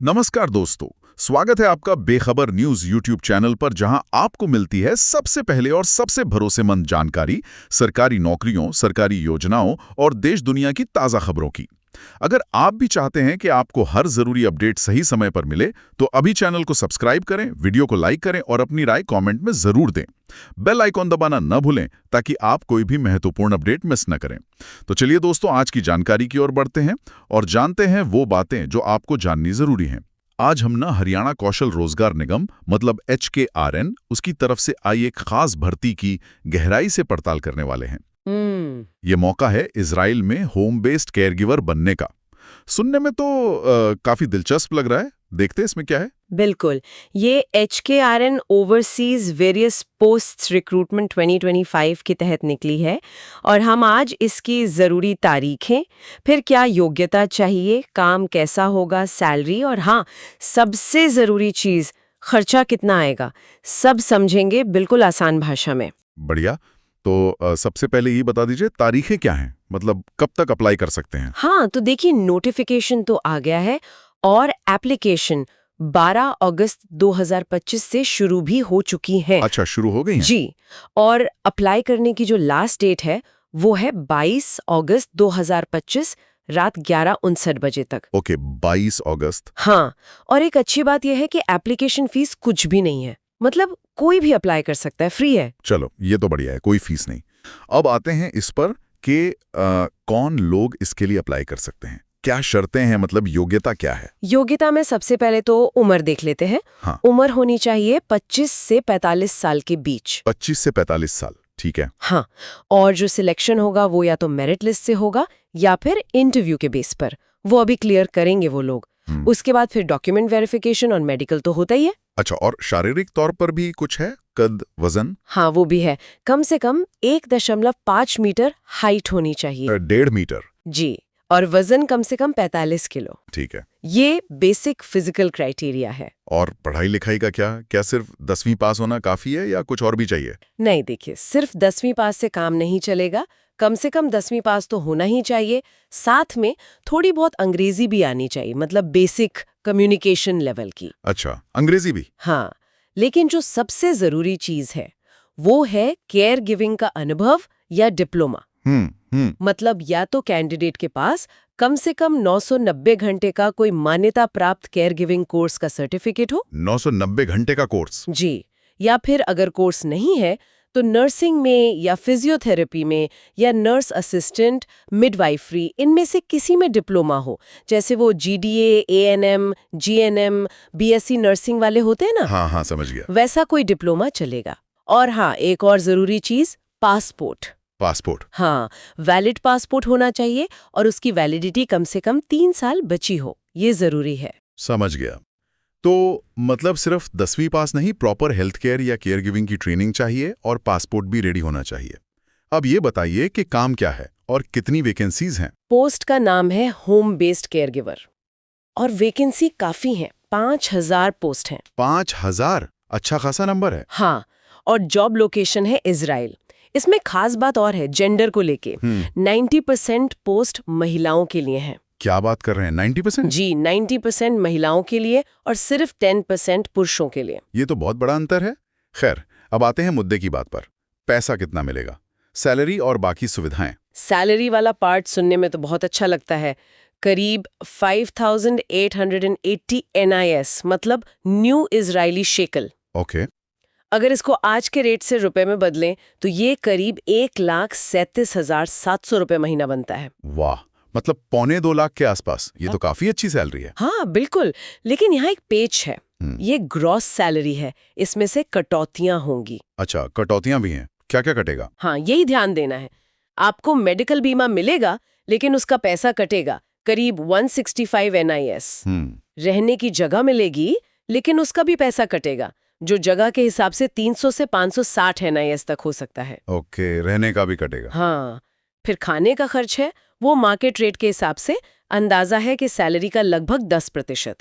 नमस्कार दोस्तों, स्वागत है आपका बेखबर न्यूज यूट्यूब चैनल पर, जहां आपको मिलती है सबसे पहले और सबसे भरोसेमंद जानकारी सरकारी नौकरियों, सरकारी योजनाओं और देश दुनिया की ताज़ा खबरों की। अगर आप भी चाहते हैं कि आपको हर जरूरी अपडेट सही समय पर मिले, तो अभी चैनल को सब्सक्राइब करें, वीडियो को लाइक करें और अपनी राय कमेंट में जरूर दें। बेल आइकॉन दबाना न भूलें ताकि आप कोई भी महत्वपूर्ण अपडेट मिस न करें। तो चलिए दोस्तों, आज की जानकारी की ओर बढ़ते हैं और जानते हैं वो बातें जो आपको जाननी जरूरी हैं। आज हम हरियाणा कौशल रोजगार निगम मतलब HKRN उसकी तरफ से आई एक खास भर्ती की गहराई से पड़ताल करने वाले हैं। ये मौका है इजराइल में होम बेस्ड केयरगिवर बनने का। सुनने में तो काफी दिलचस्प लग रहा है। देखते हैं इसमें क्या है। बिल्कुल। ये HKRN overseas various posts recruitment 2025 के तहत निकली है और हम आज इसकी ज़रूरी तारीखें, फिर क्या योग्यता चाहिए, काम कैसा होगा, सैलरी और हाँ, सबसे ज़रूरी चीज़ खर्चा कितना आएगा, सब समझेंगे बिल्कुल आसान भाषा में। बढ़िया। तो सबसे पहले ये बता दीजिए, तारीखें क्या हैं? मतलब कब तक अप्लाई कर सकते हैं? हाँ, तो देखिए, नोटिफिकेशन तो आ गया है और एप्लीकेशन 12 अगस्त 2025 से शुरू भी हो चुकी है। अच्छा, शुरू हो गई हैं? जी, और अप्लाई करने की जो लास्ट डेट है वो है 22 अगस्त 2025 रात 11:59 बजे तक। ओके, 22 अगस्त। हाँ, और एक अच्छी बात यह है कि एप्लीकेशन फीस कुछ भी नहीं है, मतलब कोई भी अप्लाई कर सकता है, फ्री है। चलो, ये तो बढ़िया है, कोई फीस नहीं। अब आते हैं इस पर कि कौन लोग इसके लिए अप्लाई कर सकते हैं, क्या शर्तें हैं, मतलब योग्यता क्या है? योग्यता में सबसे पहले तो उम्र देख लेते हैं। हाँ। उम्र होनी चाहिए 25 से 45 साल के बीच। 25 से 45 साल, ठीक है। हाँ, और जो सिलेक्शन होगा वो या तो मेरिट लिस्ट से होगा या फिर इंटरव्यू के बेस पर, वो अभी क्लियर करेंगे वो लोग। उसके बाद फिर डॉक्यूमेंट वेरिफिकेशन और मेडिकल तो होता ही है। अच्छा, और शारीरिक तौर पर भी कुछ है? कद, वजन? हाँ, वो भी है। कम से कम 1.5 मीटर हाइट होनी चाहिए। 1.5 मीटर? जी, और वजन कम से कम 45 किलो। ठीक है। ये बेसिक फिजिकल क्राइटेरिया है। और पढ़ाई लिखाई का क्या? क्या सिर्फ 10वीं पास होना काफी है या कुछ और भी चाहिए? नहीं, देखिए, सिर्फ 10वीं पास से काम नहीं चलेगा। कम से कम 10वीं पास तो होना ही चाहिए। साथ में थोड़ी बहुत अंग्रेजी भी आनी चाहिए, मतलब बेसिक कम्युनिकेशन लेवल की। अच्छा, अंग्रेजी भी? हाँ, लेकिन जो सबसे जरूरी चीज है वो है केयर गिविंग का अनुभव या डिप्लोमा। मतलब या तो कैंडिडेट के पास कम से कम 990 घंटे का कोई मान्यता प्राप्त केयर गिविंग कोर्स का सर्टिफिकेट हो। 990 घंटे का कोर्स? जी, या फिर अगर कोर्स नहीं है तो नर्सिंग में या फिजियोथेरेपी में या नर्स असिस्टेंट, मिडवाइफरी, इनमें से किसी में डिप्लोमा हो, जैसे वो GDA, ANM, GNM, BSc nursing वाले होते हैं ना। हाँ हाँ, समझ गया। वैसा कोई डिप्लोमा चलेगा। और हाँ, एक और जरूरी चीज, पासपोर्ट। पासपोर्ट? हाँ, वैलिड पासपोर्ट होना चाहिए और उसकी वैलिडिटी कम से कम 3 साल बची हो, ये जरूरी है। समझ गया। तो मतलब सिर्फ 10वीं पास नहीं, प्रॉपर हेल्थ केयर या केयर गिविंग की ट्रेनिंग चाहिए और पासपोर्ट भी रेडी होना चाहिए। अब ये बताइए कि काम क्या है और कितनी वैकेंसीज हैं? पोस्ट का नाम है होम बेस्ड केयर गिवर और वैकेंसी काफी है, 5000 पोस्ट हैं। 5000? अच्छा खासा नंबर है। हाँ, और जॉब लोकेशन है इजराइल। इसमें खास बात और है, जेंडर को लेके 90% पोस्ट महिलाओं के लिए हैं। क्या बात कर रहे हैं, 90%? जी, 90% महिलाओं के लिए और सिर्फ 10% पुरुषों के लिए। ये तो बहुत बड़ा अंतर है। खैर, अब आते हैं मुद्दे की बात पर। पैसा कितना मिलेगा, सैलरी और बाकी सुविधाएं? सैलरी वाला पार्ट सुनने में तो बहुत अच्छा लगता है। करीब 5880 NIS, मतलब न्यू इजरायली शेकल। ओके। अगर इसको आज के रेट से रुपए में बदलें तो ये करीब 1,37,700 रुपए महीना बनता है। वाह, मतलब 1.25 लाख के आसपास। ये तो काफी अच्छी सैलरी है। हाँ, बिल्कुल। लेकिन यहाँ एक पेच है। ये ग्रॉस सैलरी है, इसमें से कटौतियां होंगी। अच्छा, कटौतियां भी हैं? क्या क्या कटेगा? हाँ, यही ध्यान देना है। आपको मेडिकल बीमा मिलेगा, लेकिन उसका पैसा कटेगा, करीब 165 NIS। रहने की जगह मिलेगी, लेकिन उसका भी पैसा कटेगा, जो जगह के हिसाब से 300 से 560 NIS तक हो सकता है। ओके, रहने का भी कटेगा? हाँ, फिर खाने का खर्च है, वो मार्केट रेट के हिसाब से अंदाजा है कि सैलरी का लगभग 10%।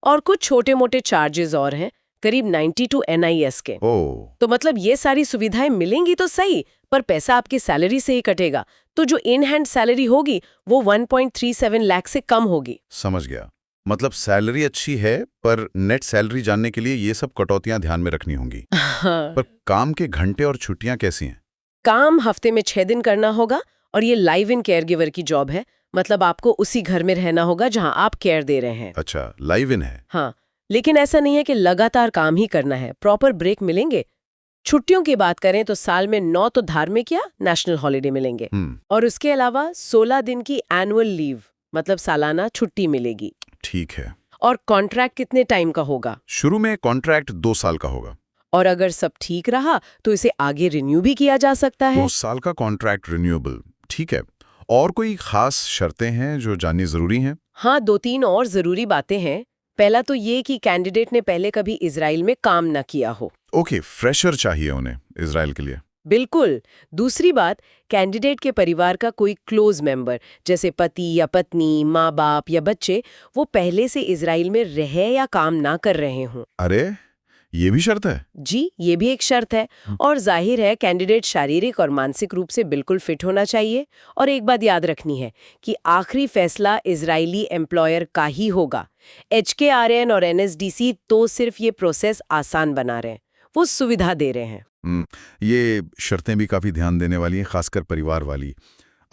और कुछ छोटे मोटे चार्जेस और हैं, करीब 92 NIS के। तो मतलब ये सारी सुविधाएं मिलेंगी तो सही, पर पैसा आपकी सैलरी से ही कटेगा, तो जो इन हैंड सैलरी होगी वो 1.37 लाख से कम होगी। समझ गया। मतलब सैलरी अच्छी है, पर नेट सैलरी जानने के लिए ये सब कटौतियां ध्यान में रखनी होंगी। हाँ। पर काम के घंटे और छुट्टियां कैसी हैं? काम हफ्ते में 6 दिन करना होगा और ये लाइव इन केयर गिवर की जॉब है। मतलब आपको उसी घर में रहना होगा जहां आप केयर दे रहे हैं। अच्छा, लाइव इन है। हाँ, लेकिन ऐसा नहीं है कि लगातार काम ही करना है, प्रॉपर ब्रेक मिलेंगे। छुट्टियों की बात करें तो साल में 9 तो धार्मिक या नेशनल हॉलिडे मिलेंगे और उसके अलावा 16 दिन की एनुअल लीव मतलब सालाना छुट्टी मिलेगी। ठीक है। और कॉन्ट्रैक्ट कितने टाइम का होगा? शुरू में कॉन्ट्रैक्ट 2 साल का होगा। और अगर सब ठीक रहा तो इसे आगे रिन्यू भी किया जा सकता है। 2 साल का कॉन्ट्रैक्ट रिन्यूएबल, ठीक है। और कोई खास शर्तें हैं जो जाननी जरूरी हैं? हाँ, 2-3 और जरूरी बातें हैं। पहला तो ये कि कैंडिडेट ने पहले कभी इजराइल में काम न किया हो। ओके, फ्रेशर चाहिए उन्हें इजराइल के लिए। बिल्कुल। दूसरी बात, कैंडिडेट के परिवार का कोई क्लोज मेंबर जैसे पति या पत्नी, माँ बाप या बच्चे वो पहले से इजराइल में रह या काम ना कर रहे हों। अरे, ये भी शर्त है? जी, ये भी एक शर्त है। और जाहिर है कैंडिडेट शारीरिक और मानसिक रूप से बिल्कुल फिट होना चाहिए। और एक बात याद रखनी है कि आखिरी फैसला इजरायली एम्प्लॉयर का ही होगा। HKRN और NSDC तो सिर्फ ये प्रोसेस आसान बना रहे हैं, वो सुविधा दे रहे हैं। ये शर्तें भी काफी ध्यान देने वाली हैं, खासकर परिवार वाली।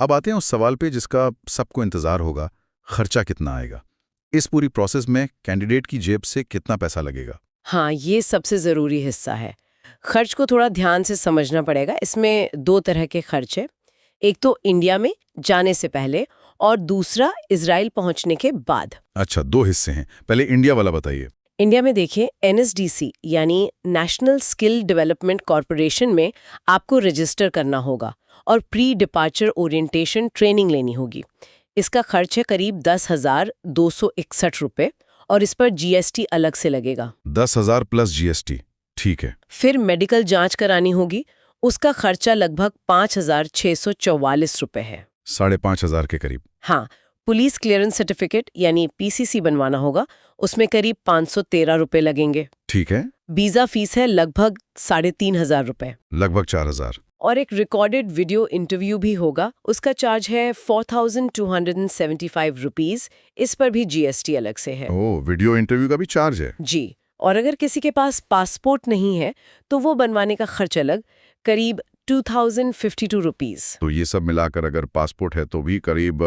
अब आते हैं उस सवाल पे जिसका सबको इंतजार होगा, खर्चा कितना आएगा? इस पूरी प्रोसेस में कैंडिडेट की जेब से कितना पैसा लगेगा? हाँ, ये सबसे ज़रूरी हिस्सा है। खर्च को थोड़ा ध्यान से समझना पड़ेगा। इसमें 2 तरह के खर्च हैं। एक तो इंडिया में जाने से पहले और दूसरा इजराइल पहुंचने के बाद। अच्छा, 2 हिस्से हैं। पहले इंडिया वाला बताइए। इंडिया में देखिए, NSDC यानी नेशनल स्किल डेवलपमेंट कॉरपोरेशन में आपको रजिस्टर करना होगा और प्री डिपार्चर ओरिएंटेशन ट्रेनिंग लेनी होगी। इसका खर्च है करीब 10,261 रुपये और इस पर GST अलग से लगेगा। 10,000 प्लस GST, ठीक है। फिर मेडिकल जांच करानी होगी, उसका खर्चा लगभग 5,644 रुपये है। 5,500 के करीब। हाँ, पुलिस क्लियरेंस सर्टिफिकेट यानी PCC बनवाना होगा, उसमें करीब 513 रुपये लगेंगे। ठीक है। वीजा फीस है लगभग 3,500 रुपये। लगभग 4,000। और एक रिकॉर्डेड वीडियो इंटरव्यू भी होगा, उसका चार्ज है 4,275 रुपीज। इस पर भी GST अलग से है। ओह, वीडियो इंटरव्यू का भी चार्ज है? जी। और अगर किसी के पास पासपोर्ट नहीं है तो वो बनवाने का खर्च अलग, करीब 2,052 रुपीज। तो ये सब मिलाकर अगर पासपोर्ट है तो भी करीब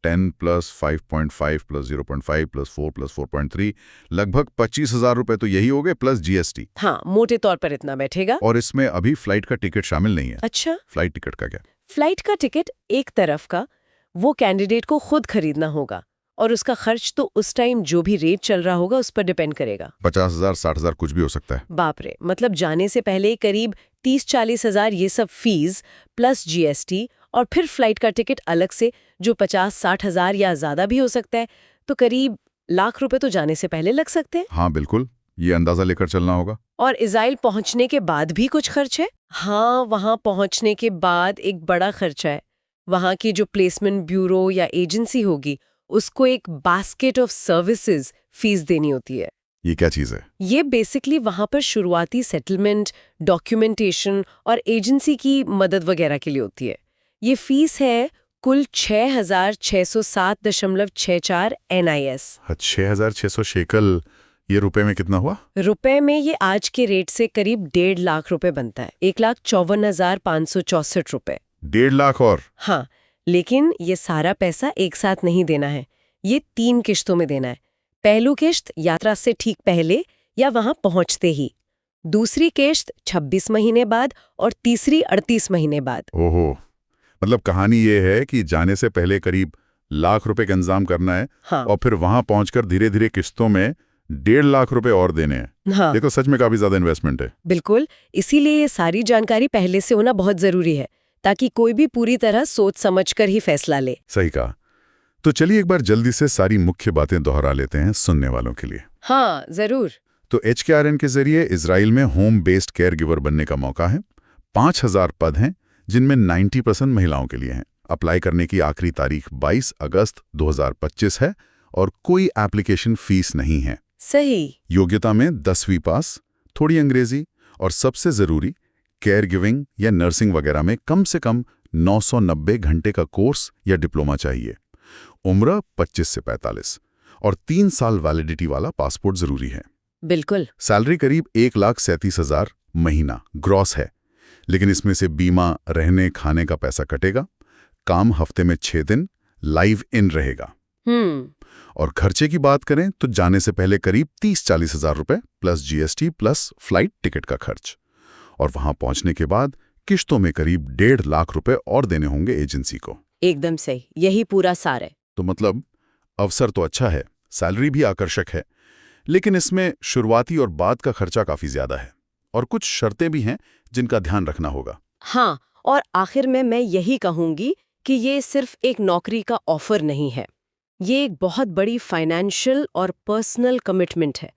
10 प्लस 5.5 प्लस 0.5 प्लस 4 प्लस 4.3 लगभग 25,000 रुपए तो यही हो गए प्लस GST। हाँ, मोटे तौर पर इतना बैठेगा। और इसमें अभी फ्लाइट का टिकट शामिल नहीं है। अच्छा, फ्लाइट टिकट का क्या? फ्लाइट का टिकट एक तरफ का, वो कैंडिडेट को खुद खरीदना होगा और उसका खर्च तो उस टाइम जो भी रेट चल रहा होगा उस पर डिपेंड करेगा। 50,000 60,000 कुछ भी हो सकता है। बाप रे, मतलब जाने से पहले करीब 30-40 हजार ये सब फीस प्लस GST और फिर फ्लाइट का टिकट अलग से जो 50-60 हजार या ज्यादा भी हो सकता है, तो करीब लाख रुपए तो जाने से पहले लग सकते हैं। हाँ बिल्कुल, ये अंदाजा लेकर चलना होगा। और इजराइल पहुंचने के बाद भी कुछ खर्च है। हाँ, वहां पहुंचने के बाद एक बड़ा खर्चा है। वहां की जो प्लेसमेंट ब्यूरो या एजेंसी होगी उसको एक बास्केट ऑफ सर्विसेज फीस देनी होती है। ये क्या चीज है? ये बेसिकली वहां पर शुरुआती सेटलमेंट, डॉक्यूमेंटेशन और एजेंसी की मदद वगैरह के लिए होती है। ये फीस है कुल 6,607.64 NIS। 6,600 शेकल, ये रुपए में कितना हुआ? रुपए में ये आज के रेट से करीब 1.5 लाख रुपए बनता है, 1,54,564 रुपए। 1.5 लाख और? हाँ, लेकिन ये सारा पैसा एक साथ नहीं देना है, ये 3 किश्तों में देना है। पहलू किश्त यात्रा से ठीक पहले या वहां पहुंचते ही, दूसरी किश्त 26 महीने बाद और तीसरी 38 महीने बाद। ओहो, मतलब कहानी ये है कि जाने से पहले करीब लाख रुपए का इंतजाम करना है। हाँ। और फिर वहां पहुंचकर धीरे धीरे किस्तों में 1.5 लाख रुपए और देने हैं। हाँ, ये तो सच में काफी ज्यादा इन्वेस्टमेंट है। बिल्कुल, इसीलिए ये सारी जानकारी पहले से होना बहुत जरूरी है ताकि कोई भी पूरी तरह सोच समझकर ही फैसला ले। सही कहा। तो चलिए एक बार जल्दी से सारी मुख्य बातें दोहरा लेते हैं सुनने वालों के लिए। हाँ, जरूर। तो HKRN के जरिए इजराइल में होम बेस्ड केयर गिवर बनने का मौका है। 5,000 पद हैं जिनमें 90% महिलाओं के लिए हैं। अप्लाई करने की आखिरी तारीख 22 अगस्त 2025 है और कोई एप्लीकेशन फीस नहीं है। सही। योग्यता में 10वीं पास, थोड़ी अंग्रेजी और सबसे जरूरी केयर गिविंग या नर्सिंग वगैरह में कम से कम 990 घंटे का कोर्स या डिप्लोमा चाहिए। उम्र 25 से 45 और 3 साल वैलिडिटी वाला पासपोर्ट जरूरी है। बिल्कुल। सैलरी करीब 1,37,000 महीना ग्रॉस है, लेकिन इसमें से बीमा, रहने खाने का पैसा कटेगा। काम हफ्ते में 6 दिन, लाइव इन रहेगा। और खर्चे की बात करें तो जाने से पहले करीब 30-40 हज़ार रुपए plus GST plus flight ticket का खर्च, और वहां पहुंचने के बाद किश्तों में करीब 1.5 लाख रुपए और देने होंगे एजेंसी को। एकदम सही, यही पूरा सार है। तो मतलब अवसर तो अच्छा है, सैलरी भी आकर्षक है, लेकिन इसमें शुरुआती और बाद का खर्चा काफी ज्यादा है, और कुछ शर्तें भी हैं जिनका ध्यान रखना होगा। हाँ, और आखिर में मैं यही कहूंगी कि ये सिर्फ एक नौकरी का ऑफर नहीं है, ये एक बहुत बड़ी फाइनेंशियल और पर्सनल कमिटमेंट है।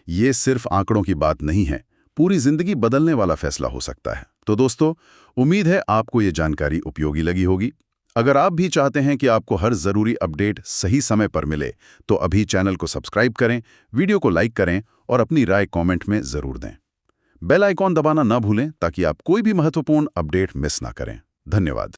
ये सिर्फ आंकड़ों की बात नहीं है, पूरी जिंदगी बदलने वाला फैसला हो सकता है। तो दोस्तों, उम्मीद है आपको ये जानकारी उपयोगी लगी होगी। अगर आप भी चाहते हैं कि आपको हर जरूरी अपडेट सही समय पर मिले, तो अभी चैनल को सब्सक्राइब करें, वीडियो को लाइक करें और अपनी राय कमेंट में जरूर दें। बेल आइकॉन दबाना ना भूलें ताकि आप कोई भी महत्वपूर्ण अपडेट मिस ना करें। धन्यवाद।